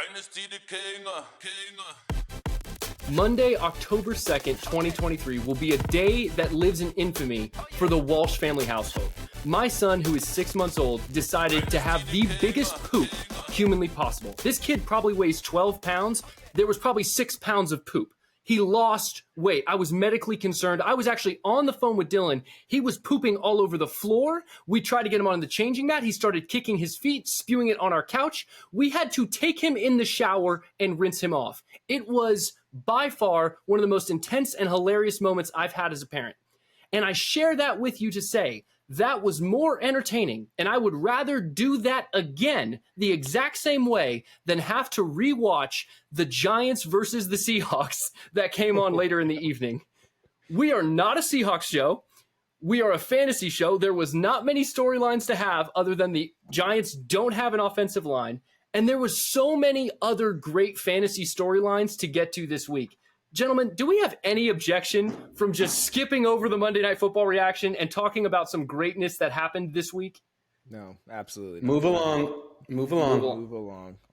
Dynasty the king. Monday, October 2nd, 2023 will be a day that lives in infamy for the Walsh family household. My son, who is 6 months old, decided to have the biggest poop humanly possible. This kid probably weighs 12 pounds. There was probably 6 pounds of poop. He lost weight. I was medically concerned. I was actually on the phone with Dylan. He was pooping all over the floor. We tried to get him on the changing mat. He started kicking his feet, spewing it on our couch. We had to take him in the shower and rinse him off. It was by far one of the most intense and hilarious moments I've had as a parent. And I share that with you to say that was more entertaining, and I would rather do that again the exact same way than have to rewatch the Giants versus the Seahawks that came on later in the evening. We are not a Seahawks show. We are a fantasy show. There was not many storylines to have other than the Giants don't have an offensive line, and there was so many other great fantasy storylines to get to this week. Gentlemen, do we have any objection from just skipping over the Monday Night Football reaction and talking about some greatness that happened this week? No, absolutely. Move along.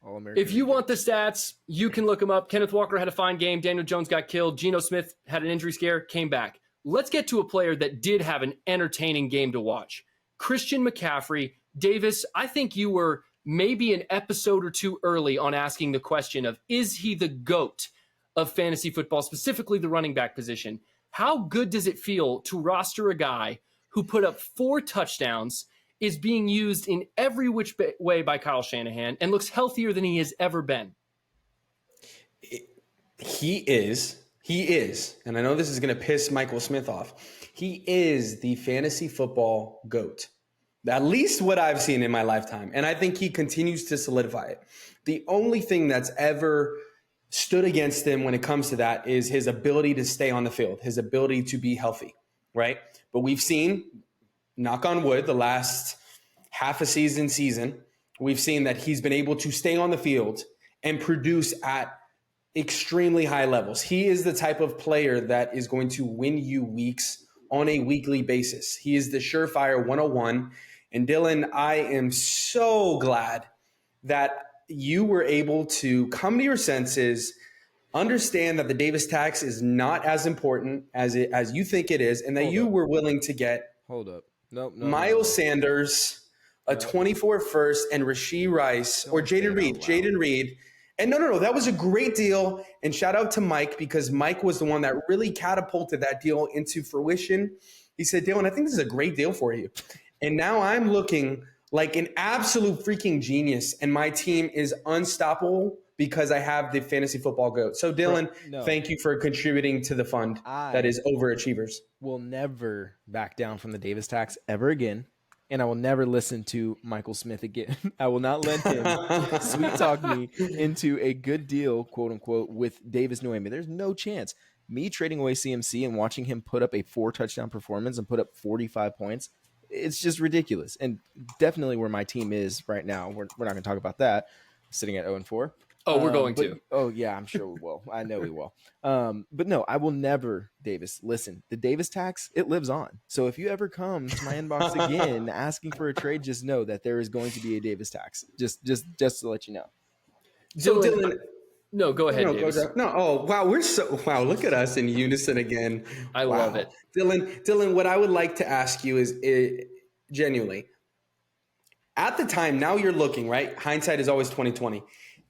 All American. If you want the stats, you can look them up. Kenneth Walker had a fine game. Daniel Jones got killed. Geno Smith had an injury scare, came back. Let's get to a player that did have an entertaining game to watch. Christian McCaffrey. Davis, I think you were maybe an episode or two early on asking the question of, is he the GOAT of fantasy football, specifically the running back position? How good does it feel to roster a guy who put up 4 touchdowns, is being used in every which way by Kyle Shanahan, and looks healthier than he has ever been? He is, and I know this is going to piss Michael Smith off, he is the fantasy football GOAT. At least what I've seen in my lifetime. And I think he continues to solidify it. The only thing that's ever stood against him when it comes to that is his ability to stay on the field, his ability to be healthy, right? But we've seen, knock on wood, the last half a season, we've seen that he's been able to stay on the field and produce at extremely high levels. He is the type of player that is going to win you weeks on a weekly basis. He is the surefire 101. And Dylan, I am so glad that you were able to come to your senses, understand that the Davis tax is not as important as you think it is, and that you were willing to get Miles Sanders, a 24 first, and Rashee Rice, or Jaden Reed. And no, that was a great deal. And shout out to Mike, because Mike was the one that really catapulted that deal into fruition. He said, Dylan, I think this is a great deal for you. And now I'm looking like an absolute freaking genius, and my team is unstoppable because I have the fantasy football GOAT. So, Dylan, thank you for contributing to the fund that is overachievers. Will never back down from the Davis tax ever again, and I will never listen to Michael Smith again. I will not let him sweet talk me into a good deal, quote unquote, with Davis Noemi. There's no chance. Me trading away CMC and watching him put up a 4-touchdown performance and put up 45 points, it's just ridiculous. And definitely where my team is right now, we're not going to talk about that, sitting at 0-4. Oh, we're going to. Oh, yeah, I'm sure we will. I know we will. But no, I will never, Davis. Listen, the Davis tax, it lives on. So if you ever come to my inbox again asking for a trade, just know that there is going to be a Davis tax. Just to let you know. So Dylan, no, go ahead, Davis. Wow, look at us in unison again. I love it. Dylan, what I would like to ask you is genuinely, at the time, now you're looking, right? Hindsight is always 20/20.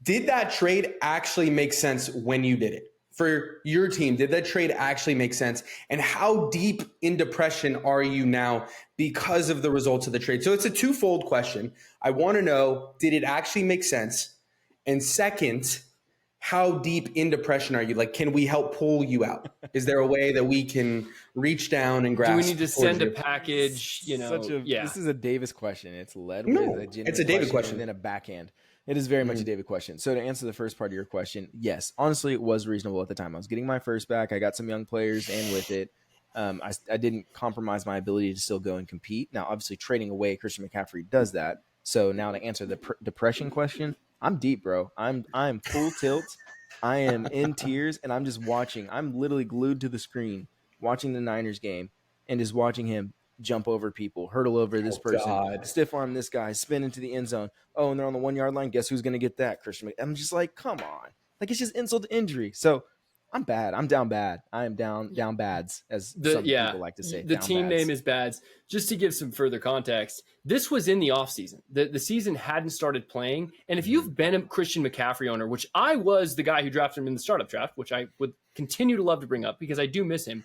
Did that trade actually make sense when you did it? For your team, did that trade actually make sense? And how deep in depression are you now because of the results of the trade? So it's a twofold question. I want to know, did it actually make sense? And second, how deep in depression are you? Like, can we help pull you out? Is there a way that we can reach down and grasp? Do we need to send a package? This is a Davis question. It's led with a genuine it's a David question and then a backhand. It is very much a David question. So to answer the first part of your question, yes, honestly, it was reasonable at the time. I was getting my first back. I got some young players, and with it, I didn't compromise my ability to still go and compete. Now, obviously, trading away Christian McCaffrey does that. So now to answer the depression question, I'm deep, bro. I'm full tilt. I am in tears, and I'm just watching. I'm literally glued to the screen watching the Niners game and just watching him jump over people, hurdle over this person, God. stiff arm this guy, spin into the end zone. Oh, and they're on the 1 yard line. Guess who's going to get that? Christian. I'm just like, come on. Like, it's just insult to injury. So I'm bad. I'm down bad. I am down bads, as some people like to say. The team name is Bads. Just to give some further context, this was in the offseason. The season hadn't started playing. And if you've been a Christian McCaffery owner, which I was the guy who drafted him in the startup draft, which I would continue to love to bring up because I do miss him,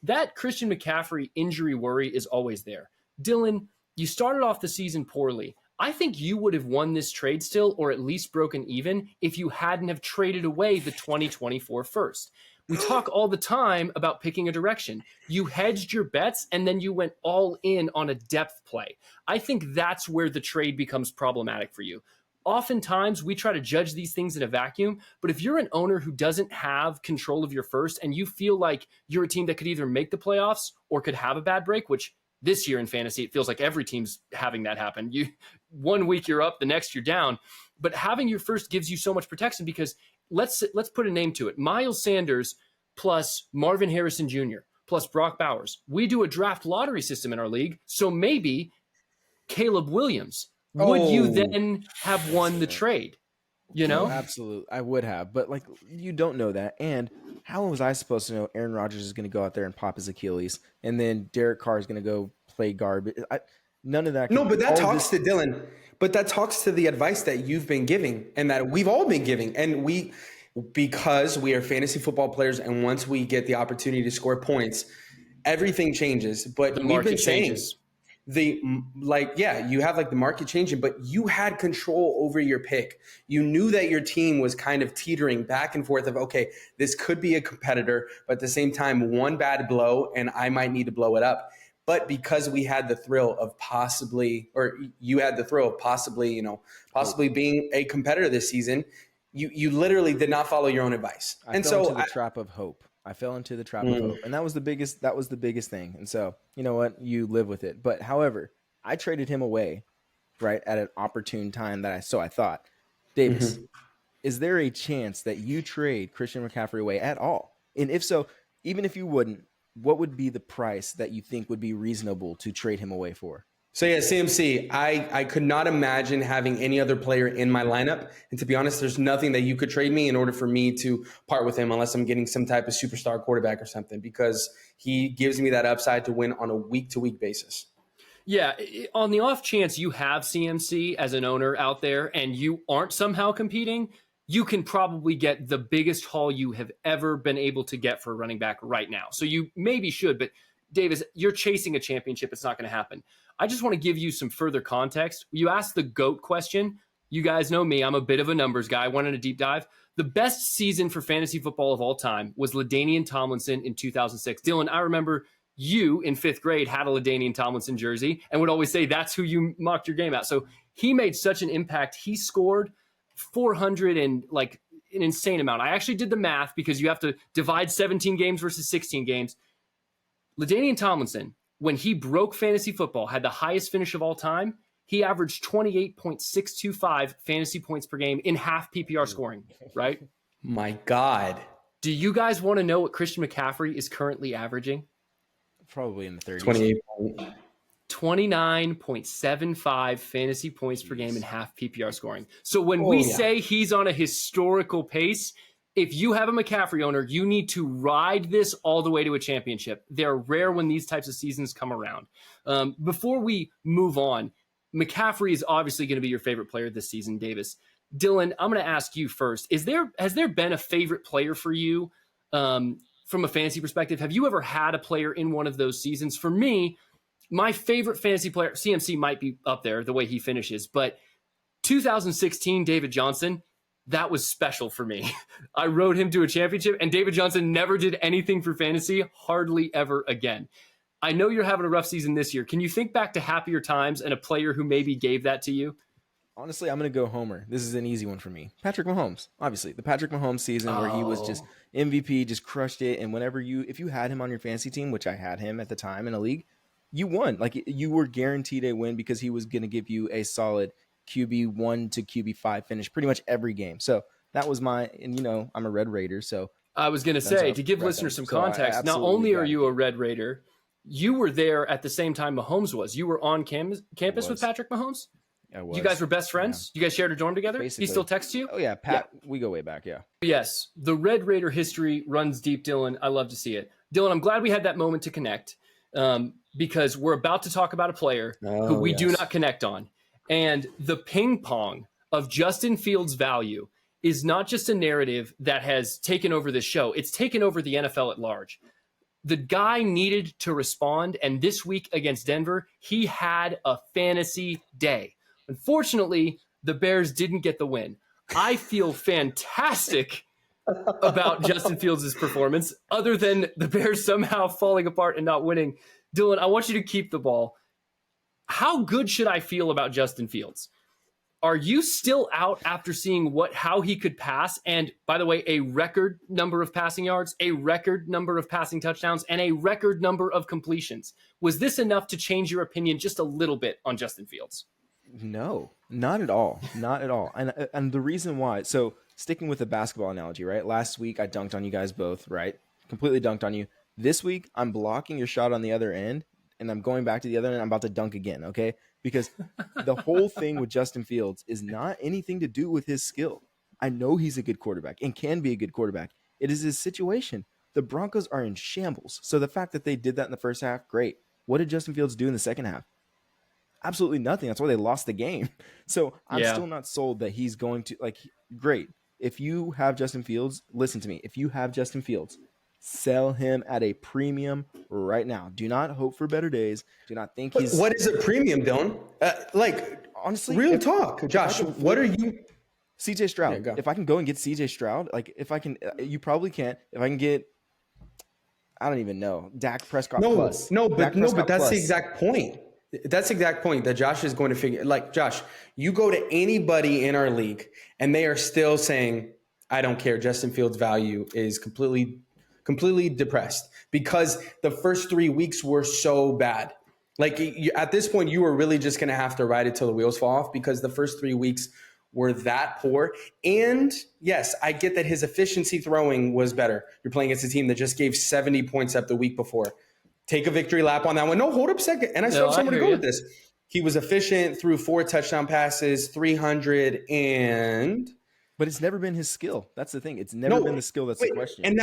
that Christian McCaffery injury worry is always there. Dylan, you started off the season poorly. I think you would have won this trade still, or at least broken even, if you hadn't have traded away the 2024 first. We talk all the time about picking a direction. You hedged your bets, and then you went all in on a depth play. I think that's where the trade becomes problematic for you. Oftentimes, we try to judge these things in a vacuum, but if you're an owner who doesn't have control of your first, and you feel like you're a team that could either make the playoffs or could have a bad break, which this year in fantasy, it feels like every team's having that happen. 1 week you're up, the next you're down. But having your first gives you so much protection because let's put a name to it. Miles Sanders plus Marvin Harrison Jr. plus Brock Bowers. We do a draft lottery system in our league, so maybe Caleb Williams. Would you then have won the trade? You know? Oh, absolutely. I would have. But, like, you don't know that. And how was I supposed to know Aaron Rodgers is going to go out there and pop his Achilles and then Derek Carr is going to go play garbage? None of that. No, but that talks to Dylan. But that talks to the advice that you've been giving and that we've all been giving. And because we are fantasy football players, and once we get the opportunity to score points, everything changes. But we've been saying you have like the market changing, but you had control over your pick. You knew that your team was kind of teetering back and forth of, okay, this could be a competitor, but at the same time, one bad blow and I might need to blow it up. But because we had the thrill of possibly being a competitor this season, you literally did not follow your own advice. I fell into the trap of hope. I fell into the trap of hope. And that was the biggest thing. And so, you know what? You live with it. But however, I traded him away, right, at an opportune time I thought. Davis, is there a chance that you trade Christian McCaffrey away at all? And if so, even if you wouldn't, what would be the price that you think would be reasonable to trade him away for? So yeah, CMC, I could not imagine having any other player in my lineup. And to be honest, there's nothing that you could trade me in order for me to part with him unless I'm getting some type of superstar quarterback or something, because he gives me that upside to win on a week-to-week basis. Yeah, on the off chance you have CMC as an owner out there and you aren't somehow competing, you can probably get the biggest haul you have ever been able to get for a running back right now. So you maybe should, but Davis, you're chasing a championship. It's not going to happen. I just want to give you some further context. You asked the GOAT question. You guys know me. I'm a bit of a numbers guy. I wanted a deep dive. The best season for fantasy football of all time was LaDainian Tomlinson in 2006. Dylan, I remember you in 5th grade had a LaDainian Tomlinson jersey and would always say that's who you mocked your game at. So he made such an impact. He scored 400 and like an insane amount. I actually did the math because you have to divide 17 games versus 16 games. LaDainian Tomlinson, when he broke fantasy football, had the highest finish of all time. He averaged 28.625 fantasy points per game in half PPR scoring, right? My God. Do you guys want to know what Christian McCaffrey is currently averaging? Probably in the 30s. 29.75 fantasy points per game in half PPR scoring. So when we say he's on a historical pace, if you have a McCaffrey owner, you need to ride this all the way to a championship. They're rare when these types of seasons come around. Before we move on, McCaffrey is obviously going to be your favorite player this season, Davis. Dylan, I'm going to ask you first. Has there been a favorite player for you from a fantasy perspective? Have you ever had a player in one of those seasons? For me, my favorite fantasy player, CMC might be up there the way he finishes, but 2016, David Johnson, that was special for me. I rode him to a championship, and David Johnson never did anything for fantasy, hardly ever again. I know you're having a rough season this year. Can you think back to happier times and a player who maybe gave that to you? Honestly, I'm going to go Homer. This is an easy one for me. Patrick Mahomes, obviously. The Patrick Mahomes season where he was just MVP, just crushed it. And if you had him on your fantasy team, which I had him at the time in a league, you won. Like, you were guaranteed a win because he was going to give you a solid QB1 to QB5 finish pretty much every game. So that was and I'm a Red Raider. So I was going to say, to give listeners some context, not only are you a Red Raider, you were there at the same time Mahomes was. You were on campus with Patrick Mahomes? I was. You guys were best friends? You guys shared a dorm together? Basically. He still texts you? Oh, yeah. Pat, we go way back, yeah. Yes. The Red Raider history runs deep, Dylan. I love to see it. Dylan, I'm glad we had that moment to connect because we're about to talk about a player who we do not connect on. And the ping pong of Justin Fields' value is not just a narrative that has taken over this show. It's taken over the NFL at large. The guy needed to respond, and this week against Denver, he had a fantasy day. Unfortunately, the Bears didn't get the win. I feel fantastic about Justin Fields' performance, other than the Bears somehow falling apart and not winning. Dylan, I want you to keep the ball. How good should I feel about Justin Fields? Are you still out after seeing how he could pass? And by the way, a record number of passing yards, a record number of passing touchdowns, and a record number of completions. Was this enough to change your opinion just a little bit on Justin Fields? No, not at all. Not at all. And the reason why, so sticking with the basketball analogy, right? Last week, I dunked on you guys both, right? Completely dunked on you. This week, I'm blocking your shot on the other end, and I'm going back to the other end. I'm about to dunk again, okay? Because the whole thing with Justin Fields is not anything to do with his skill. I know he's a good quarterback and can be a good quarterback. It is his situation. The Broncos are in shambles. So the fact that they did that in the first half, great. What did Justin Fields do in the second half? Absolutely nothing. That's why they lost the game. So I'm still not sold that he's going to, great. If you have Justin Fields, listen to me. If you have Justin Fields, sell him at a premium right now. Do not hope for better days. Do not think he's... What is a premium, Dylan? Honestly, real talk. Josh, what are you... CJ Stroud. If I can go and get CJ Stroud, if I can... You probably can't. If I can get... I don't even know. Dak Prescott plus. But that's the exact point. That's the exact point that Josh is going to figure. Josh, you go to anybody in our league, and they are still saying, I don't care. Justin Fields' value is completely depressed because the first 3 weeks were so bad. At this point, you were really just going to have to ride it till the wheels fall off because the first 3 weeks were that poor. And yes, I get that his efficiency throwing was better. You're playing against a team that just gave 70 points up the week before. Take a victory lap on that one. No, hold up a second. And I still have somewhere to go with this. He was efficient, threw 4 touchdown passes, 300 and... But it's never been his skill. That's the thing. It's never been the skill that's the question. And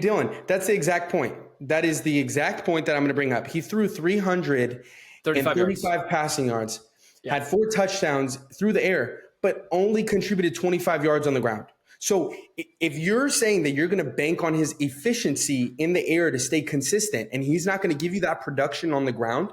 Dylan, that's the exact point. That is the exact point that I'm going to bring up. He threw 335 passing yards, had 4 touchdowns through the air, but only contributed 25 yards on the ground. So if you're saying that you're going to bank on his efficiency in the air to stay consistent and he's not going to give you that production on the ground,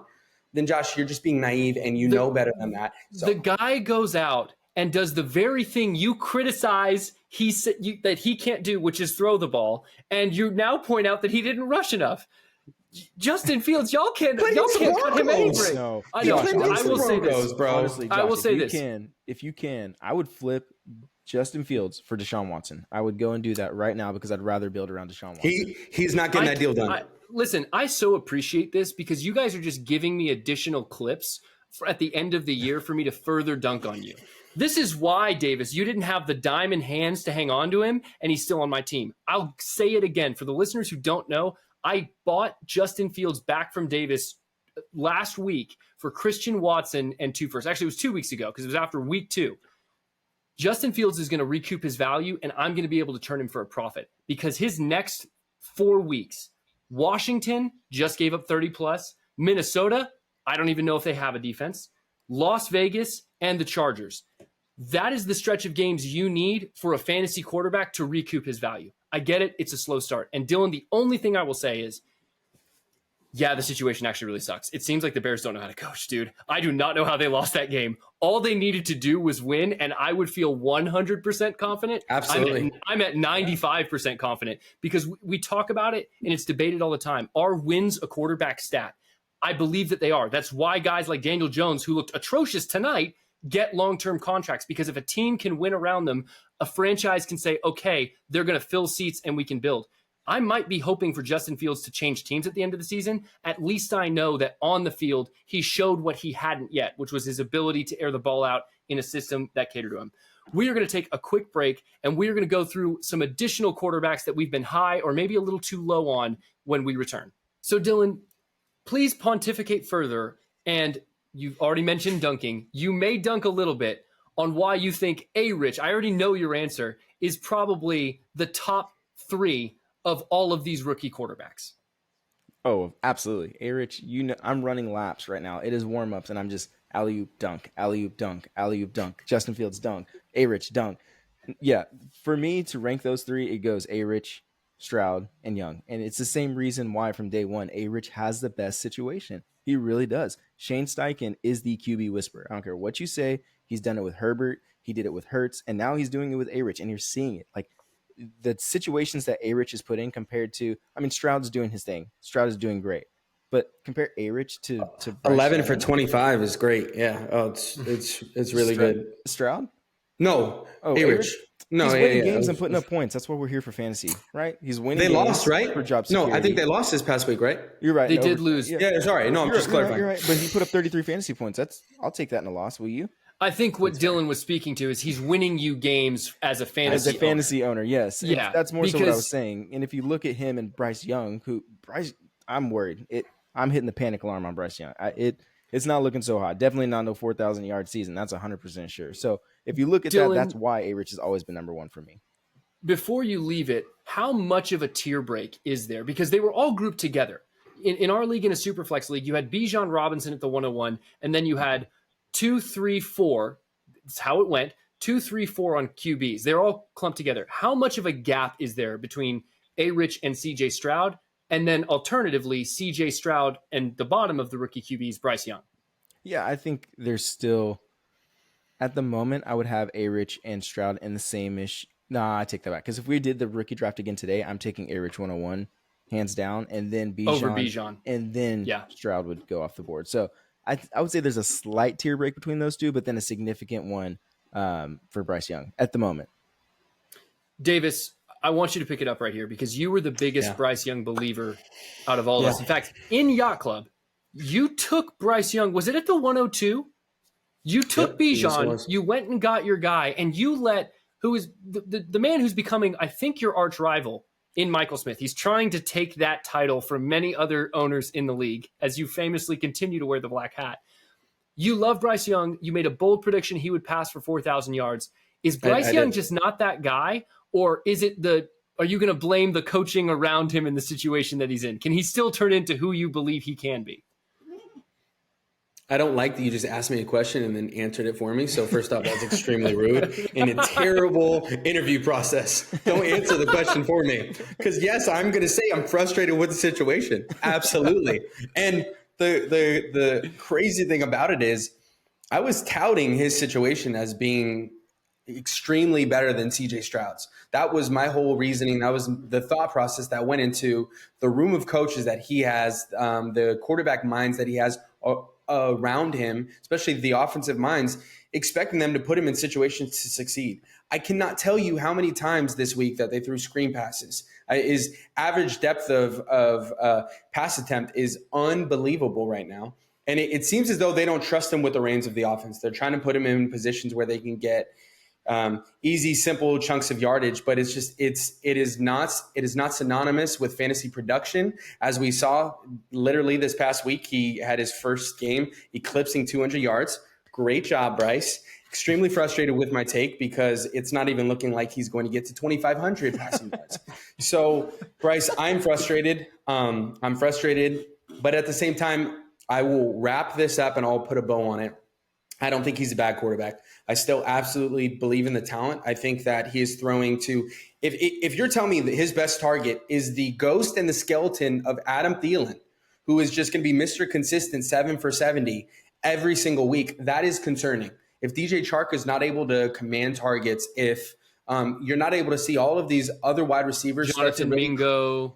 then Josh, you're just being naive and you know better than that. So. The guy goes out and does the very thing you criticize that he can't do, which is throw the ball, and you now point out that he didn't rush enough. Justin Fields, y'all can't cut him any break. No, I will say this, bro. Honestly, Josh, I will say this. If you can, I would flip Justin Fields for Deshaun Watson. I would go and do that right now because I'd rather build around Deshaun Watson. He's not getting that deal done. Listen, I so appreciate this because you guys are just giving me additional clips at the end of the year for me to further dunk on you. This is why, Davis, you didn't have the diamond hands to hang on to him, and he's still on my team. I'll say it again. For the listeners who don't know, I bought Justin Fields back from Davis last week for Christian Watson and 2 firsts. Actually, it was 2 weeks ago because it was after week 2. Justin Fields is going to recoup his value, and I'm going to be able to turn him for a profit because his next 4 weeks, Washington just gave up 30+. Minnesota, I don't even know if they have a defense. Las Vegas and the Chargers. That is the stretch of games you need for a fantasy quarterback to recoup his value. I get it. It's a slow start. And Dylan, the only thing I will say is, the situation actually really sucks. It seems like the Bears don't know how to coach, dude. I do not know how they lost that game. All they needed to do was win, and I would feel 100% confident. Absolutely. I'm at 95% confident because we talk about it, and it's debated all the time. Are wins a quarterback stat? I believe that they are. That's why guys like Daniel Jones, who looked atrocious tonight, get long-term contracts, because if a team can win around them, a franchise can say, okay, they're going to fill seats and we can build. I might be hoping for Justin Fields to change teams at the end of the season. At least I know that on the field, he showed what he hadn't yet, which was his ability to air the ball out in a system that catered to him. We are going to take a quick break, and we are going to go through some additional quarterbacks that we've been high or maybe a little too low on when we return. So, Dylan, please pontificate further. And you've already mentioned dunking. You may dunk a little bit on why you think Rich, I already know your answer, is probably the top 3 of all of these rookie quarterbacks. Oh, absolutely. Rich, I'm running laps right now. It is warm-ups, and I'm just alley-oop dunk, alley-oop dunk, alley-oop dunk, Justin Fields dunk, Rich dunk. Yeah, for me to rank those 3, it goes Rich, Stroud, and Young. And it's the same reason why from day one, Rich has the best situation. He really does. Shane Steichen is the QB whisperer. I don't care what you say. He's done it with Herbert. He did it with Hurts. And now he's doing it with Rich, and you're seeing it. Like, the situations that Rich is put in compared to, I mean, Stroud's doing his thing. Stroud is doing great. But compare Rich to 11 for 25 is great. Yeah. Oh, it's really good. Stroud? No. Oh, Rich. No, he's winning games and putting up points. That's why we're here for fantasy, right? He's winning. They games lost, right? For job security. No, I think they lost this past week, right? You're right. They did lose. Yeah, sorry. No, I'm just clarifying. You're right. But he put up 33 fantasy points. I'll take that in a loss. Will you? I think what Dylan was speaking to is he's winning you games as a fantasy owner. Yes. Yeah, that's more so what I was saying. And if you look at him and Bryce Young, I'm worried. I'm hitting the panic alarm on Bryce Young. It's not looking so hot. Definitely not no 4,000 yard season. That's 100% sure. So if you look at Dylan, that's why Rich has always been number 1 for me. Before you leave it, how much of a tier break is there? Because they were all grouped together. In our league, in a Superflex league, you had Bijan Robinson at the 101, and then you had 2, 3, 4. That's how it went. 2, 3, 4 on QBs. They're all clumped together. How much of a gap is there between Rich and CJ Stroud? And then alternatively, CJ Stroud and the bottom of the rookie QBs, Bryce Young. Yeah, I think there's still, at the moment, I would have Rich and Stroud in the same-ish. Nah, I take that back. Because if we did the rookie draft again today, I'm taking Rich 101, hands down, and then Bijan. Over Bijan. And then Stroud would go off the board. So I would say there's a slight tier break between those two, but then a significant one for Bryce Young at the moment. Davis, I want you to pick it up right here because you were the biggest Bryce Young believer out of all of us. In fact, in Yacht Club, you took Bryce Young. Was it at the 102? You took Bijan. You went and got your guy, and you let who is the man who's becoming, I think, your arch rival in Michael Smith. He's trying to take that title from many other owners in the league as you famously continue to wear the black hat. You love Bryce Young. You made a bold prediction he would pass for 4,000 yards. Is Bryce Young just not that guy? Or is it are you going to blame the coaching around him in the situation that he's in? Can he still turn into who you believe he can be? I don't like that you just asked me a question and then answered it for me. So first off, that's extremely rude and a terrible interview process. Don't answer the question for me. Because yes, I'm going to say I'm frustrated with the situation. Absolutely. And the crazy thing about it is I was touting his situation as being extremely better than CJ Stroud's. That was my whole reasoning. That was the thought process that went into the room of coaches that he has, the quarterback minds that he has around him, especially the offensive minds, expecting them to put him in situations to succeed. I cannot tell you how many times this week that they threw screen passes. His average depth of pass attempt is unbelievable right now. And it seems as though they don't trust him with the reins of the offense. They're trying to put him in positions where they can get easy, simple chunks of yardage, but it is not synonymous with fantasy production. As we saw literally this past week, he had his first game eclipsing 200 yards. Great job, Bryce. Extremely frustrated with my take because it's not even looking like he's going to get to 2,500 passing yards. So, Bryce, I'm frustrated. But at the same time, I will wrap this up and I'll put a bow on it. I don't think he's a bad quarterback. I still absolutely believe in the talent. I think that he is throwing to – if you're telling me that his best target is the ghost and the skeleton of Adam Thielen, who is just going to be Mr. Consistent 7 for 70 every single week, that is concerning. If DJ Chark is not able to command targets, if you're not able to see all of these other wide receivers – Jonathan Mingo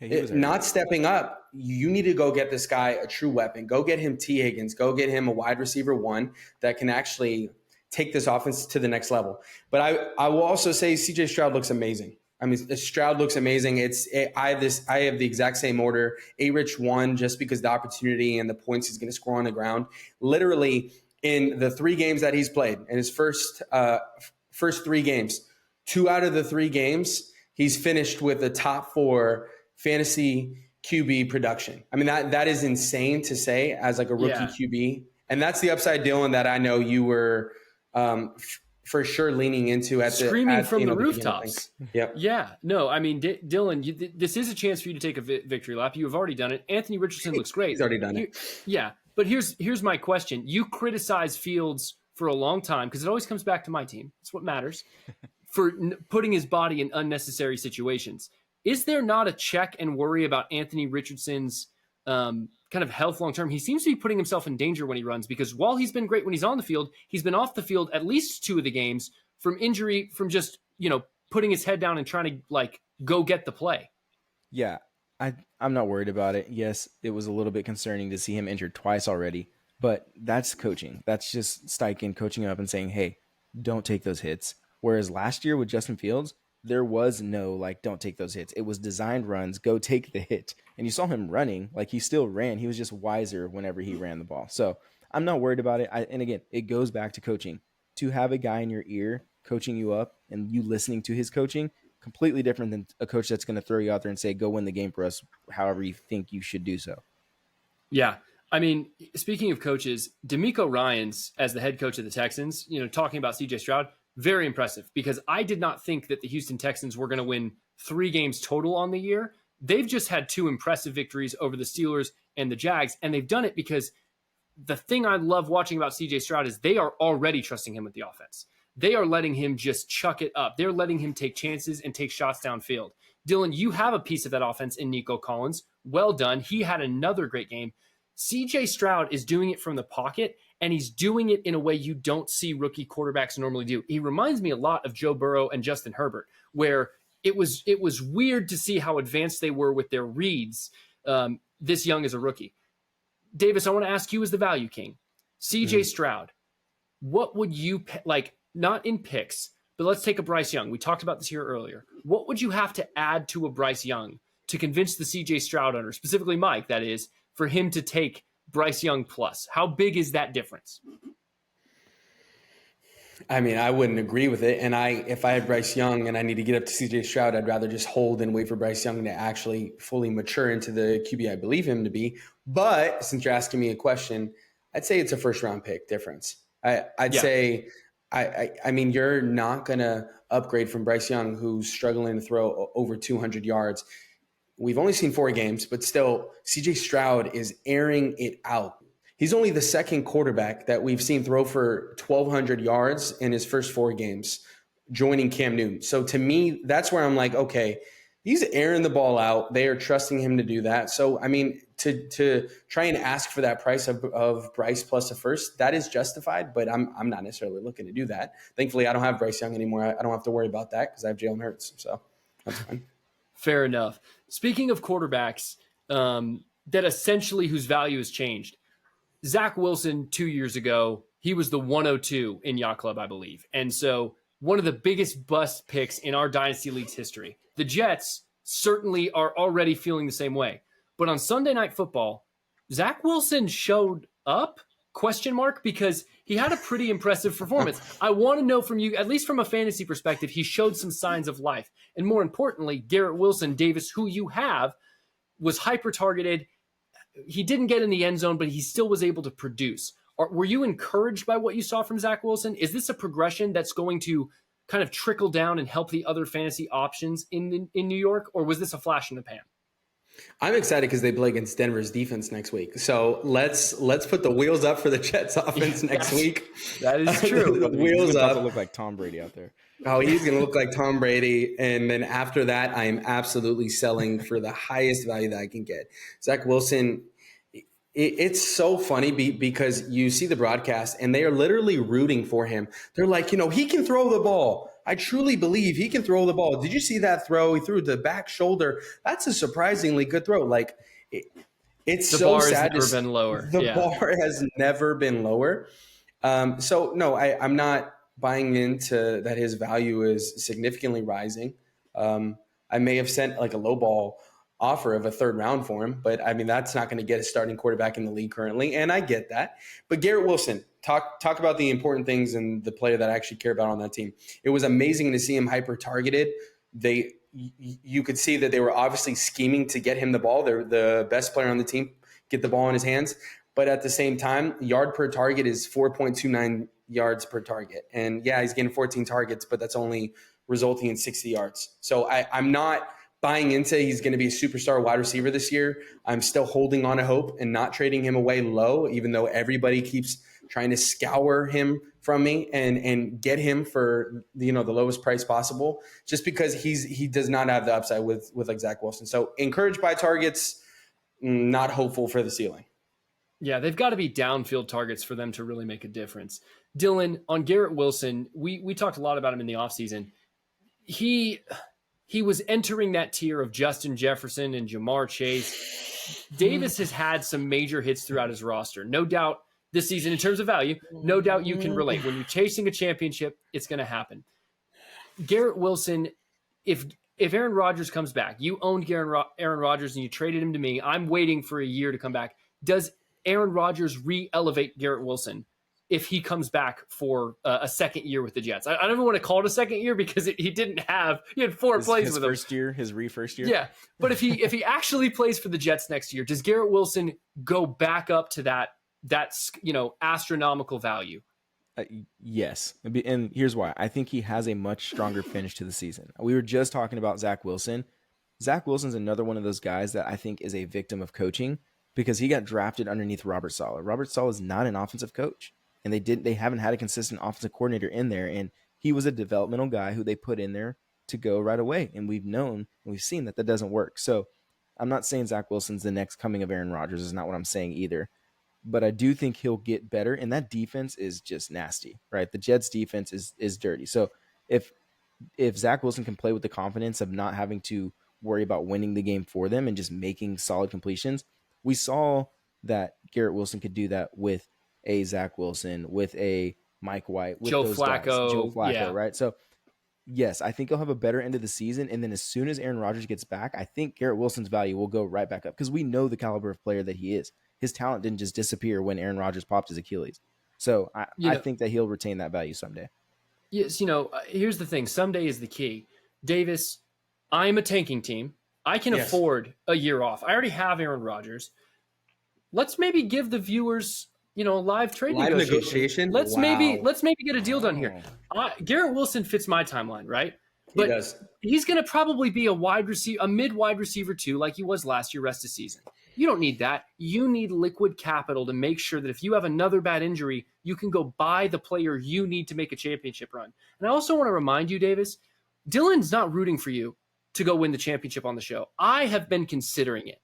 not stepping up, you need to go get this guy a true weapon. Go get him T. Higgins. Go get him a wide receiver 1 that can actually take this offense to the next level. But I will also say CJ Stroud looks amazing. I mean, Stroud looks amazing. I have the exact same order. Rich 1 just because the opportunity and the points he's going to score on the ground. Literally in the 3 games that he's played, in his first 3 games, 2 out of the 3 games, he's finished with the top 4 fantasy QB production. I mean, that is insane to say as like a rookie QB. And that's the upside, Dylan, that I know you were for sure leaning into screaming from the beginning rooftops. Yep. Yeah. No, I mean, Dylan, this is a chance for you to take a victory lap. You have already done it. Anthony Richardson looks great. He's already done it. Yeah. But here's my question. You criticize Fields for a long time because it always comes back to my team. It's what matters. For putting his body in unnecessary situations. Is there not a check and worry about Anthony Richardson's kind of health long term? He seems to be putting himself in danger when he runs because while he's been great when he's on the field, he's been off the field at least 2 of the games from injury, from just, putting his head down and trying to like go get the play. Yeah, I'm not worried about it. Yes, it was a little bit concerning to see him injured twice already, but that's coaching. That's just Steichen coaching up and saying, hey, don't take those hits. Whereas last year with Justin Fields, there was no, like, don't take those hits. It was designed runs, go take the hit. And you saw him running, like he still ran. He was just wiser whenever he ran the ball. So I'm not worried about it. And again, it goes back to coaching. To have a guy in your ear coaching you up and you listening to his coaching, completely different than a coach that's going to throw you out there and say, go win the game for us, however you think you should do so. Yeah. I mean, speaking of coaches, DeMeco Ryans as the head coach of the Texans, talking about CJ Stroud, very impressive because I did not think that the Houston Texans were going to win 3 games total on the year. They've just had 2 impressive victories over the Steelers and the Jags, and they've done it because the thing I love watching about CJ Stroud is they are already trusting him with the offense. They are letting him just chuck it up. They're letting him take chances and take shots downfield. Dylan, you have a piece of that offense in Nico Collins. Well done. He had another great game. CJ Stroud is doing it from the pocket, and he's doing it in a way you don't see rookie quarterbacks normally do. He reminds me a lot of Joe Burrow and Justin Herbert, where it was weird to see how advanced they were with their reads this young as a rookie. Davis, I want to ask you as the value king, CJ Stroud, what would you like? Not in picks, but let's take a Bryce Young. We talked about this here earlier. What would you have to add to a Bryce Young to convince the CJ Stroud owner, specifically Mike, that is, for him to take Bryce Young plus? How big is that difference? I mean, I wouldn't agree with it. And if I had Bryce Young and I need to get up to CJ Stroud, I'd rather just hold and wait for Bryce Young to actually fully mature into the QB I believe him to be. But since you're asking me a question, I'd say it's a first round pick difference. I'd say, I mean, you're not going to upgrade from Bryce Young, who's struggling to throw over 200 yards. We've only seen 4 games, but still, CJ Stroud is airing it out. He's only the second quarterback that we've seen throw for 1,200 yards in his first 4 games, joining Cam Newton. So to me, that's where I'm like, okay, he's airing the ball out. They are trusting him to do that. So, I mean, to try and ask for that price of Bryce plus a first, that is justified, but I'm not necessarily looking to do that. Thankfully, I don't have Bryce Young anymore. I don't have to worry about that because I have Jalen Hurts. So that's fine. Fair enough. Speaking of quarterbacks that essentially whose value has changed, Zach Wilson 2 years ago, he was the 102 in Yacht Club, I believe. And so one of the biggest bust picks in our Dynasty League's history. The Jets certainly are already feeling the same way. But on Sunday Night Football, Zach Wilson showed up, ? Because he had a pretty impressive performance. I want to know from you, at least from a fantasy perspective, he showed some signs of life. And more importantly, Garret Wilson, Davis, who you have, was hyper-targeted. He didn't get in the end zone, but he still was able to produce. Were you encouraged by what you saw from Zach Wilson? Is this a progression that's going to kind of trickle down and help the other fantasy options in New York, or was this a flash in the pan? I'm excited because they play against Denver's defense next week. So let's put the wheels up for the Jets offense next week. That is true. The wheels up. To look like Tom Brady out there. Oh, he's going to look like Tom Brady. And then after that, I am absolutely selling for the highest value that I can get. Zach Wilson, it's so funny because you see the broadcast and they are literally rooting for him. They're like, he can throw the ball. I truly believe he can throw the ball. Did you see that throw? He threw the back shoulder. That's a surprisingly good throw. Like it's the so bar sad. has never been lower. The bar has never been lower. So no, I'm not buying into that. His value is significantly rising. I may have sent like a low ball offer of a 3rd round for him, but I mean, that's not going to get a starting quarterback in the league currently. And I get that, but Garret Wilson, talk about the important things and the player that I actually care about on that team. It was amazing to see him hyper targeted. you could see that they were obviously scheming to get him the ball. They're the best player on the team, get the ball in his hands. But at the same time, yard per target is 4.29 yards per target. And yeah, he's getting 14 targets, but that's only resulting in 60 yards. So I'm not buying into he's going to be a superstar wide receiver this year. I'm still holding on to hope and not trading him away low, even though everybody keeps trying to scour him from me and get him for the lowest price possible, just because he does not have the upside with like Zach Wilson. So encouraged by targets, not hopeful for the ceiling. Yeah, they've got to be downfield targets for them to really make a difference. Dylan, on Garret Wilson, we talked a lot about him in the offseason. He was entering that tier of Justin Jefferson and Jamar Chase. Davis has had some major hits throughout his roster. No doubt this season in terms of value, no doubt you can relate. When you're chasing a championship, it's going to happen. Garret Wilson, if Aaron Rodgers comes back, you owned Aaron Rodgers and you traded him to me. I'm waiting for a year to come back. Does Aaron Rodgers re-elevate Garret Wilson if he comes back for a second year with the Jets? I don't even want to call it a second year because he had 4 plays with him. His first year. Yeah, but if he actually plays for the Jets next year, does Garret Wilson go back up to that astronomical value? Yes. And here's why. I think he has a much stronger finish to the season. We were just talking about Zach Wilson. Zach Wilson's another one of those guys that I think is a victim of coaching because he got drafted underneath Robert Saleh. Robert Saleh is not an offensive coach, and they haven't had a consistent offensive coordinator in there. And he was a developmental guy who they put in there to go right away. And we've known and we've seen that doesn't work. So I'm not saying Zach Wilson's the next coming of Aaron Rodgers. Is not what I'm saying either. But I do think he'll get better, and that defense is just nasty, right? The Jets' defense is dirty. So if Zach Wilson can play with the confidence of not having to worry about winning the game for them and just making solid completions, we saw that Garret Wilson could do that with a Zach Wilson, with a Mike White, with Joe those Flacco, guys. Joe Flacco, yeah. Right? So yes, I think he'll have a better end of the season, and then as soon as Aaron Rodgers gets back, I think Garret Wilson's value will go right back up because we know the caliber of player that he is. His talent didn't just disappear when Aaron Rodgers popped his Achilles. So I think that he'll retain that value someday. Yes, here's the thing. Someday is the key. Davis, I'm a tanking team. I can afford a year off. I already have Aaron Rodgers. Let's maybe give the viewers, a live trade negotiation. Let's maybe get a deal done here. Garret Wilson fits my timeline, right? But he does. He's going to probably be a mid wide receiver too, like he was last year, rest of season. You don't need that. You need liquid capital to make sure that if you have another bad injury, you can go buy the player you need to make a championship run. And I also want to remind you, Davis, Dylan's not rooting for you to go win the championship on the show. I have been considering it.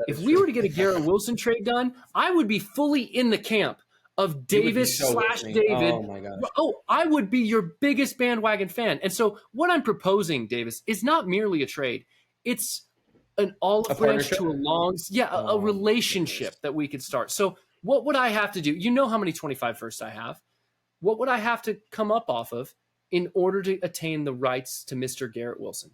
If we were to get a Garret Wilson trade done, I would be fully in the camp of Davis / David. Oh my gosh. Oh, I would be your biggest bandwagon fan. And so what I'm proposing, Davis, is not merely a trade. It's an olive branch to a relationship that we could start. So what would I have to do? You know how many 25 firsts I have. What would I have to come up off of in order to attain the rights to Mr. Garret Wilson?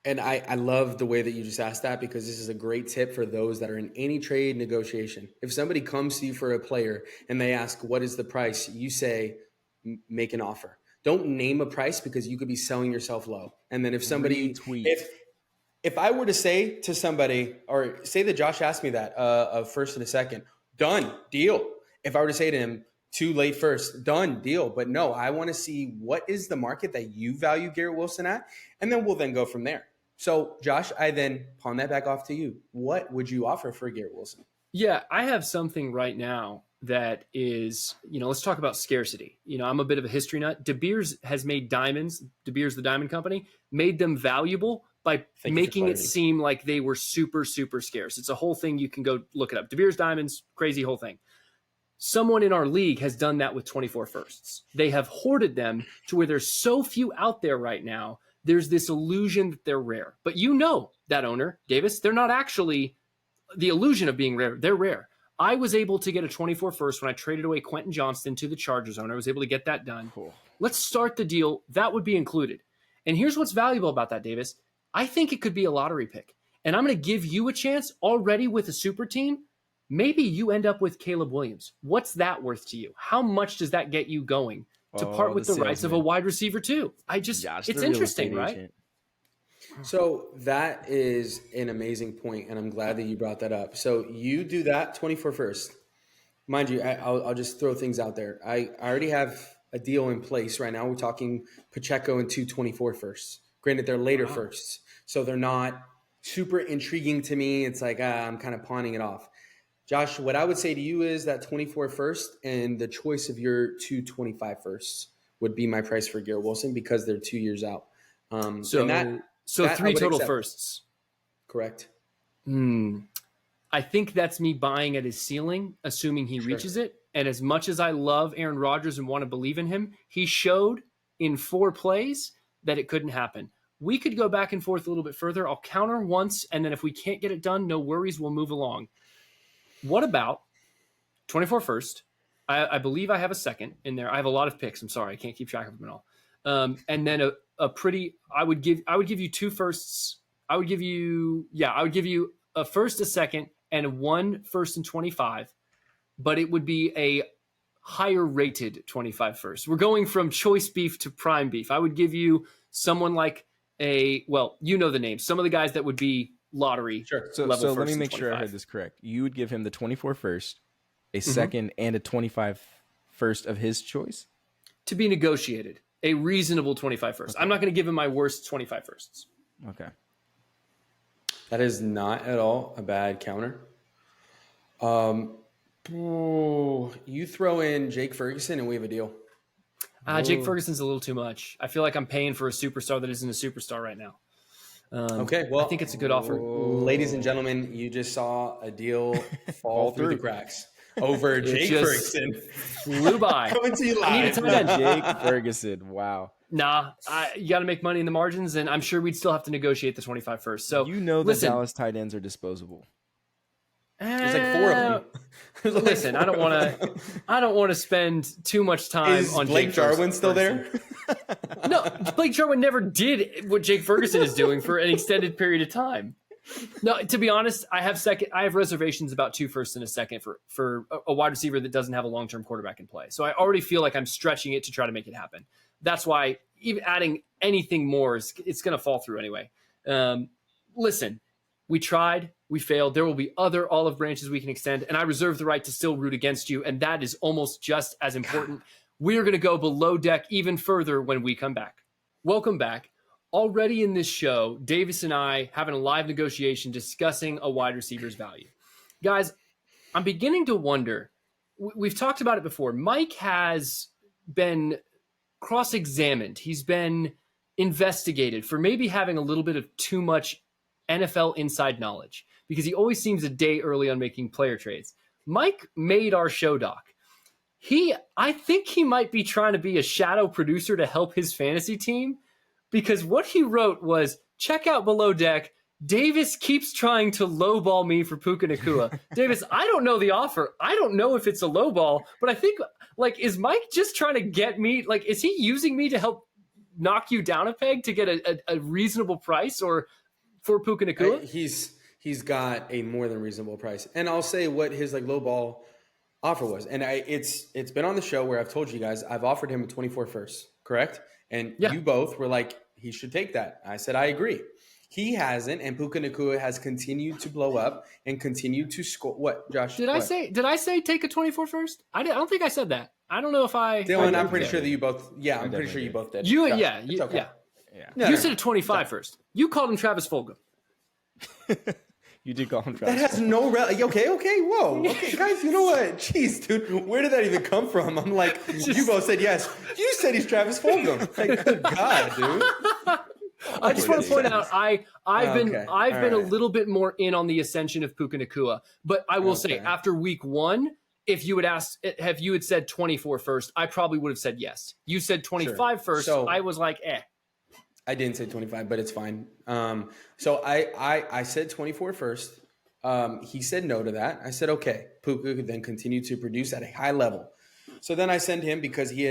And I love the way that you just asked that because this is a great tip for those that are in any trade negotiation. If somebody comes to you for a player and they ask, what is the price? You say, make an offer. Don't name a price because you could be selling yourself low. And then if somebody, if I were to say to somebody, or say that Josh asked me that, a first and a second, done, deal. If I were to say to him, too late first, done, deal. But no, I want to see what is the market that you value Garret Wilson at, and then we'll then go from there. So Josh, I then pawn that back off to you. What would you offer for Garret Wilson? Yeah, I have something right now that is, let's talk about scarcity. I'm a bit of a history nut. De Beers has made diamonds. De Beers, the diamond company, made them valuable by making it seem like they were super, super scarce. It's a whole thing. You can go look it up. De Beers diamonds, crazy whole thing. Someone in our league has done that with 24 firsts. They have hoarded them to where there's so few out there right now. There's this illusion that they're rare. But that owner, Davis, they're not actually the illusion of being rare. They're rare. I was able to get a 24 first when I traded away Quentin Johnston to the Chargers owner. I was able to get that done. Cool. Let's start the deal. That would be included. And here's what's valuable about that, Davis. I think it could be a lottery pick. And I'm going to give you a chance already with a super team. Maybe you end up with Caleb Williams. What's that worth to you? How much does that get you going to part with the rights of a wide receiver too? It's interesting, right? So that is an amazing point, and I'm glad that you brought that up. So you do that 24 first. Mind you, I'll just throw things out there. I already have a deal in place right now. We're talking Pacheco and 224 firsts. Granted, they're later firsts, so they're not super intriguing to me. It's like I'm kind of pawning it off. Josh, what I would say to you is that 24 first and the choice of your 225 firsts would be my price for Garret Wilson because they're 2 years out. So that three total accept. firsts. Correct. I think that's me buying at his ceiling, assuming he reaches it. And as much as I love Aaron Rodgers and want to believe in him, he showed in 4 plays that it couldn't happen. We could go back and forth a little bit further. I'll counter once, and then if we can't get it done, no worries, we'll move along. What about 24 first? I believe I have a second in there. I have a lot of picks. I'm sorry, I can't keep track of them all. And then I would give you 2 firsts. I would give you a first, a second, and 1 first and 25. But it would be a higher rated 25 first. We're going from choice beef to prime beef. I would give you someone like you know the names. Some of the guys that would be lottery level. So first let me and make 25. sure I heard this correct. You would give him the 24 first, a second, and a 25 first of his choice? To be negotiated. A reasonable 25 first. Okay. I'm not going to give him my worst 25 firsts. Okay. That is not at all a bad counter. You throw in Jake Ferguson and we have a deal. Jake Ferguson's a little too much. I feel like I'm paying for a superstar that isn't a superstar right now. Okay, well, I think it's a good offer. Ladies and gentlemen, you just saw a deal fall through the cracks over Jake Ferguson. Flew by. Coming to you live. I need a tight end. Jake Ferguson. Wow. Nah, you got to make money in the margins, and I'm sure we'd still have to negotiate the 25 first. So you know the Dallas tight ends are disposable. There's like 4 of them. Listen, I don't want to spend too much time on Blake Jake Jarwin still there? No, Blake Jarwin never did what Jake Ferguson is doing for an extended period of time. No, to be honest, I have reservations about 2 firsts and a second for a wide receiver that doesn't have a long-term quarterback in play. So I already feel like I'm stretching it to try to make it happen. That's why even adding anything more it's going to fall through anyway. Listen, we tried, we failed. There will be other olive branches we can extend, and I reserve the right to still root against you, and that is almost just as important. We are going to go below deck even further when we come back. Welcome back. Already in this show, Davis and I having a live negotiation discussing a wide receiver's value. Guys, I'm beginning to wonder, we've talked about it before. Mike has been cross-examined. He's been investigated for maybe having a little bit of too much NFL inside knowledge because he always seems a day early on making player trades. Mike made our show doc. I think he might be trying to be a shadow producer to help his fantasy team because what he wrote was, check out Below Deck. Davis keeps trying to lowball me for Puka Naccua. Davis, I don't know the offer. I don't know if it's a lowball, but I think, is Mike just trying to get me? Is he using me to help knock you down a peg to get a reasonable price or for Puka Naccua? He's got a more than reasonable price. And I'll say what his lowball offer was. And it's been on the show where I've told you guys, I've offered him a 24 first, correct? And you both were like, he should take that. I said, I agree. He hasn't, and Puka Naccua has continued to blow up and continued to score. What, Josh? Did I say take a 24 first? I don't think I said that. I don't know if I. Dylan, I'm pretty sure that you both. Yeah, I'm pretty sure you both did. You, Josh, yeah, it's okay. Yeah. You said a 25 first. You called him Travis Fulgham. You did call him Travis. That has no okay, whoa. Okay, guys, you know what? Jeez, dude, where did that even come from? I'm like, you both said yes. You said he's Travis Fulgham. Like, good God, dude. I just want to point out, I've been a little bit more in on the ascension of Puka Naccua, but I will say after week 1, if you had said 24 first, I probably would have said yes. You said 25 first. So, I was like, eh. I didn't say 25, but it's fine. So I said 24 first. He said no to that. I said, okay. Puka could then continue to produce at a high level. So then I send him because we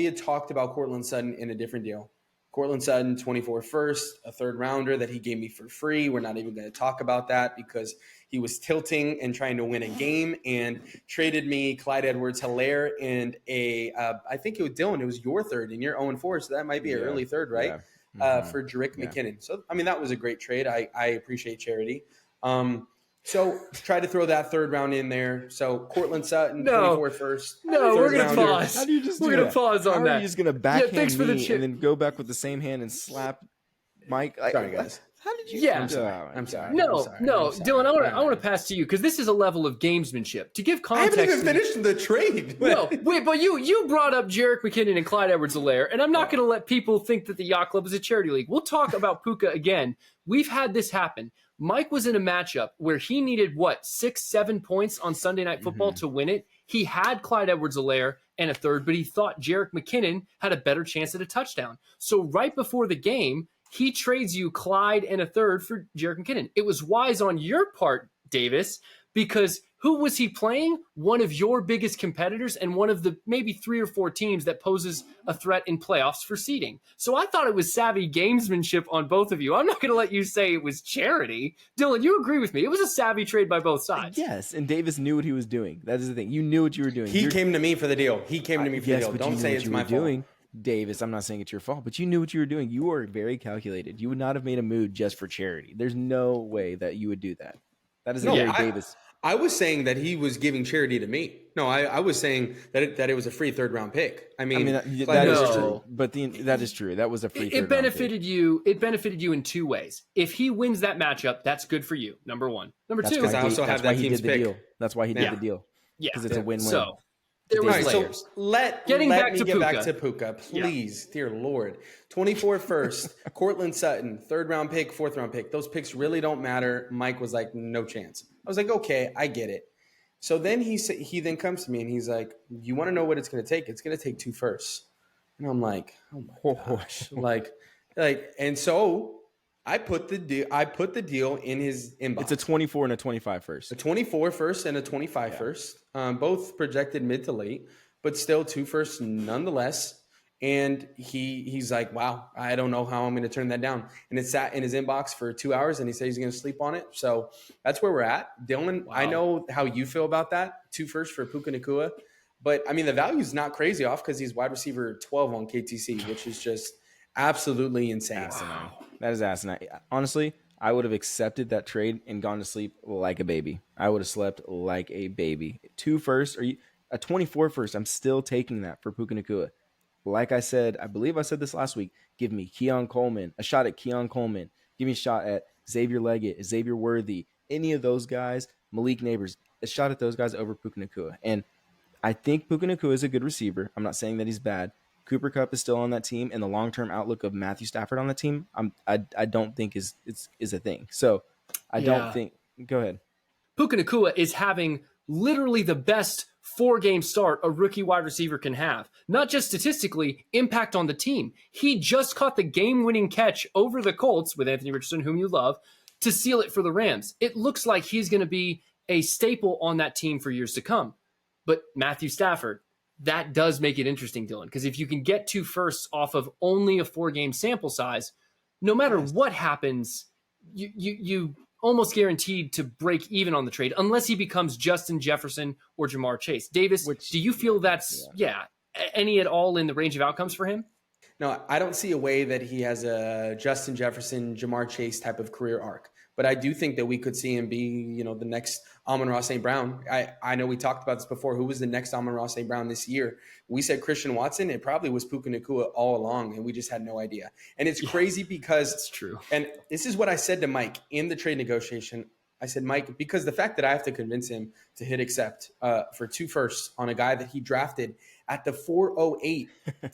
had talked about Cortland Sutton in a different deal. Cortland Sutton, 24 first, a third rounder that he gave me for free. We're not even going to talk about that because he was tilting and trying to win a game and traded me Clyde Edwards-Helaire and I think it was Dylan. It was your third and you're 0-4, so that might be an early third, right? Yeah. For Jerick McKinnon. So, I mean, that was a great trade. I appreciate charity. So try to throw that third round in there. So Cortland Sutton, 24 first. No, we're going to rounder. pause. How do you just we're do going that? to pause on How that. Are you just going to backhand thanks for the me and then go back with the same hand and slap Mike? Sorry, guys. How did you? Yeah. I'm sorry. No, I'm no, sorry. Dylan, I want to pass to you because this is a level of gamesmanship. To give I context, haven't even finished the trade. No, wait, but you brought up Jerick McKinnon and Clyde Edwards-Helaire, and I'm not going to let people think that the Yacht Club is a charity league. We'll talk about Puka again. We've had this happen. Mike was in a matchup where he needed, 6-7 points on Sunday Night Football to win it. He had Clyde Edwards-Helaire and a third, but he thought Jerick McKinnon had a better chance at a touchdown. So right before the game, he trades you Clyde and a third for Jerick McKinnon. It was wise on your part, Davis, because who was he playing? One of your biggest competitors and one of the maybe 3 or 4 teams that poses a threat in playoffs for seeding. So I thought it was savvy gamesmanship on both of you. I'm not going to let you say it was charity. Dylan, you agree with me. It was a savvy trade by both sides. Yes, and Davis knew what he was doing. That is the thing. You knew what you were doing. He came to me for the deal. He came to me for the deal. But Don't you knew say what it's you my were fault. doing. Davis, I'm not saying it's your fault, but you knew what you were doing. You were very calculated. You would not have made a move just for charity. There's no way that you would do that. That is a very Davis. I was saying that he was giving charity to me. No, I was saying that it was a free third round pick. I mean that no. is true. But that is true. That was a free. It benefited you. It benefited you in 2 ways. If he wins that matchup, that's good for you. Number one. Number two. I also have that team's pick. Deal. That's why he did the deal. Yeah, because it's a win-win. So there was layers. So let me get back to Puka, please, dear Lord. 24 first, Cortland Sutton, third round pick, fourth round pick. Those picks really don't matter. Mike was like, no chance. I was like, okay, I get it. So then he then comes to me and he's like, you want to know what it's going to take? It's going to take 2 firsts. And I'm like, oh my gosh, like, and so I put the deal in his inbox. It's a 24 and a 25 first. A 24 first and a 25 first, both projected mid to late, but still 2 firsts nonetheless. And he's like, wow, I don't know how I'm going to turn that down. And it sat in his inbox for 2 hours, and he said he's going to sleep on it. So that's where we're at. Dylan, wow. I know how you feel about that. 2 firsts for Puka Naccua. But, I mean, the value is not crazy off because he's wide receiver 12 on KTC, which is just absolutely insane. Wow. That is asinine. Honestly, I would have accepted that trade and gone to sleep like a baby. I would have slept like a baby. 2 firsts, or a 24 first, I'm still taking that for Puka Naccua. Like I said, I believe I said this last week, give me a shot at Keon Coleman. Give me a shot at Xavier Leggett, Xavier Worthy, any of those guys, Malik Neighbors, a shot at those guys over Puka Naccua. And I think Puka Naccua is a good receiver. I'm not saying that he's bad. Cooper Kupp is still on that team, and the long-term outlook of Matthew Stafford on the team, I don't think is a thing. So I don't think – go ahead. Puka Naccua is having literally the best 4-game start a rookie wide receiver can have. Not just statistically, impact on the team. He just caught the game-winning catch over the Colts with Anthony Richardson, whom you love, to seal it for the Rams. It looks like he's going to be a staple on that team for years to come. But Matthew Stafford, that does make it interesting, Dylan, because if you can get 2 firsts off of only a 4-game sample size, no matter what happens, you almost guaranteed to break even on the trade, unless he becomes Justin Jefferson or Jamar Chase. Davis, do you feel that's any at all in the range of outcomes for him? No, I don't see a way that he has a Justin Jefferson, Jamar Chase type of career arc. But I do think that we could see him be, the next Amon-Ra St. Brown. I know we talked about this before. Who was the next Amon-Ra St. Brown this year? We said Christian Watson. It probably was Puka Naccua all along, and we just had no idea. And it's crazy because it's true. And this is what I said to Mike in the trade negotiation. I said, Mike, because the fact that I have to convince him to hit accept for 2 firsts on a guy that he drafted at the 408.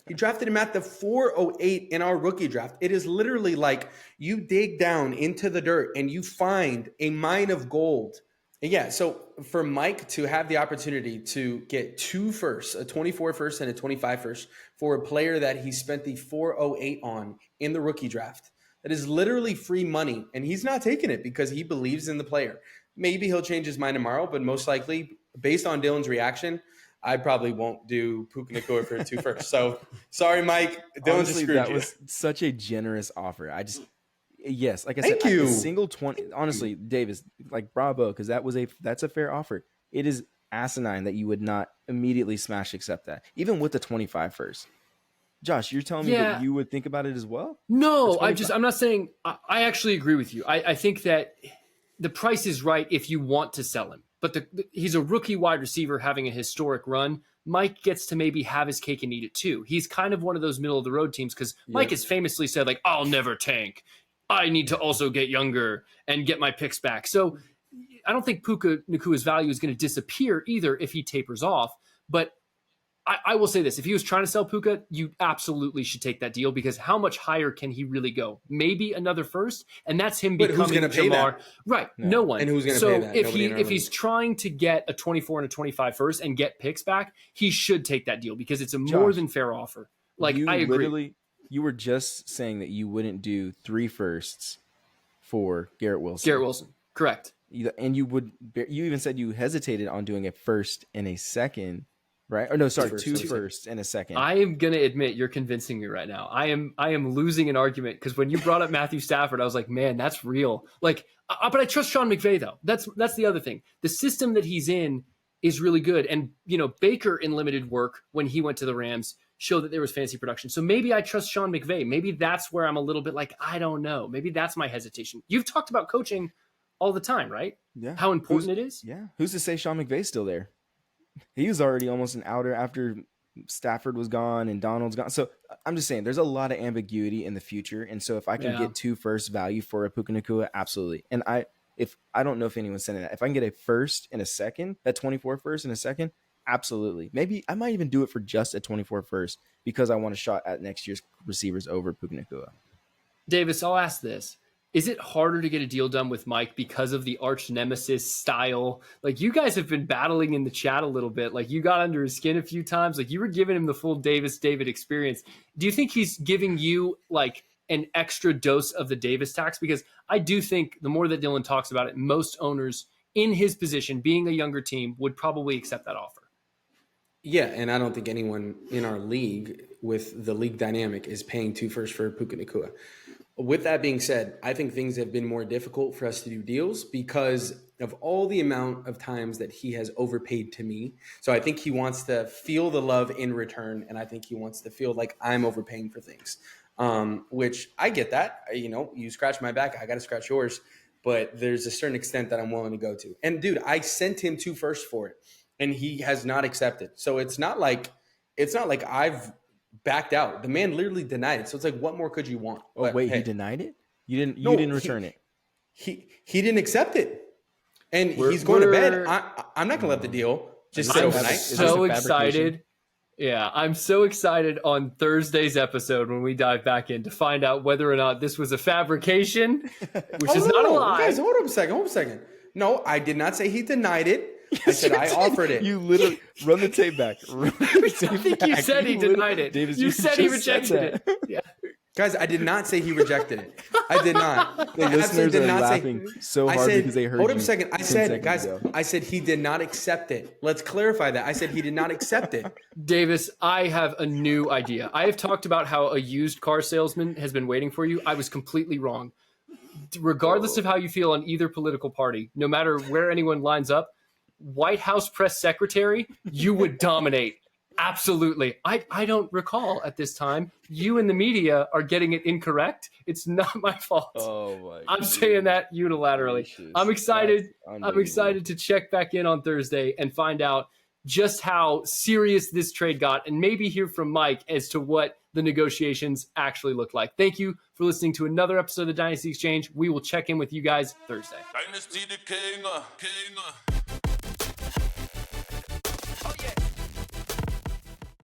He drafted him at the 408 in our rookie draft. It is literally like you dig down into the dirt and you find a mine of gold. And yeah, so for Mike to have the opportunity to get 2 firsts, a 24 first and a 25 first for a player that he spent the 408 on in the rookie draft, that is literally free money. And he's not taking it because he believes in the player. Maybe he'll change his mind tomorrow, but most likely, based on Dylan's reaction, I probably won't do Puka Naccua for 2 first. So sorry, Mike. Dylan just Honestly, screwed that you. was such a generous offer. Yes, like I Thank said, you. a single 20. Honestly, Davis, like bravo, because that's a fair offer. It is asinine that you would not immediately smash accept that, even with the 25 first. Josh, you're telling me that you would think about it as well? No, I'm not saying, I actually agree with you. I think that the price is right if you want to sell him, but he's a rookie wide receiver having a historic run. Mike gets to maybe have his cake and eat it too. He's kind of one of those middle of the road teams because Mike has famously said, like, I'll never tank. I need to also get younger and get my picks back. So I don't think Puka Naccua's value is going to disappear either if he tapers off. But I will say this. If he was trying to sell Puka, you absolutely should take that deal because how much higher can he really go? Maybe another first, and that's him becoming who's gonna pay Jamar. that? Right, no one. And who's going to pay that? So if he's trying to get a 24 and a 25 first and get picks back, he should take that deal because it's a more than fair offer. Like, I agree. You were just saying that you wouldn't do 3 firsts for Garret Wilson. Garret Wilson, correct. And you even said you hesitated on doing a first and a second, right? Or no, sorry, 2 firsts and a second. I am going to admit you're convincing me right now. I am losing an argument because when you brought up Matthew Stafford, I was like, man, that's real. Like, but I trust Sean McVay though. That's the other thing. The system that he's in is really good. And, Baker in limited work when he went to the Rams showed that there was fantasy production. So maybe I trust Sean McVay. Maybe that's where I'm a little bit like, I don't know. Maybe that's my hesitation. You've talked about coaching all the time, right? Yeah. How important it is? Yeah. Who's to say Sean McVay's still there? He was already almost an outer after Stafford was gone and Donald's gone. So I'm just saying there's a lot of ambiguity in the future. And so if I can get 2 first value for a Puka Naccua, absolutely. And I don't know if anyone's saying that. If I can get a first and a second, that 24 first and a second, absolutely. Maybe I might even do it for just a 24 first because I want a shot at next year's receivers over Puka Naccua. Davis, I'll ask this. Is it harder to get a deal done with Mike because of the arch nemesis style? Like, you guys have been battling in the chat a little bit. Like, you got under his skin a few times. Like, you were giving him the full David experience. Do you think he's giving you like an extra dose of the Davis tax? Because I do think the more that Dylan talks about it, most owners in his position, being a younger team, would probably accept that offer. Yeah, and I don't think anyone in our league with the league dynamic is paying 2 first for Puka Naccua. With that being said, I think things have been more difficult for us to do deals because of all the amount of times that he has overpaid to me. So I think he wants to feel the love in return, and I think he wants to feel like I'm overpaying for things, which I get that. You scratch my back, I got to scratch yours. But there's a certain extent that I'm willing to go to. And, dude, I sent him 2 firsts for it, and he has not accepted. So it's not like I've backed out. The man literally denied it. So it's like, what more could you want? Oh, but, wait, he denied it? You didn't return it? He didn't accept it. And he's going to bed. I'm not going to let the deal just sit overnight. I'm so excited. Yeah, I'm so excited on Thursday's episode when we dive back in to find out whether or not this was a fabrication, which is not a lie. Guys, hold up a second. No, I did not say he denied it. I said I offered it. You literally run the tape back. I think you said he denied it. Davis, you said he rejected it. Yeah. Guys, I did not say he rejected it. I did not. The listeners are laughing so hard because they heard. Hold up a second. I said, guys, I said he did not accept it. Let's clarify that. I said he did not accept it. Davis, I have a new idea. I have talked about how a used car salesman has been waiting for you. I was completely wrong. Regardless of how you feel on either political party, no matter where anyone lines up, White House press secretary, you would dominate. Absolutely. I don't recall at this time. You and the media are getting it incorrect. It's not my fault. Oh my! I'm saying that unilaterally. Gracious. I'm excited. I'm excited to check back in on Thursday and find out just how serious this trade got and maybe hear from Mike as to what the negotiations actually look like. Thank you for listening to another episode of the Dynasty Exchange. We will check in with you guys Thursday. Dynasty the King.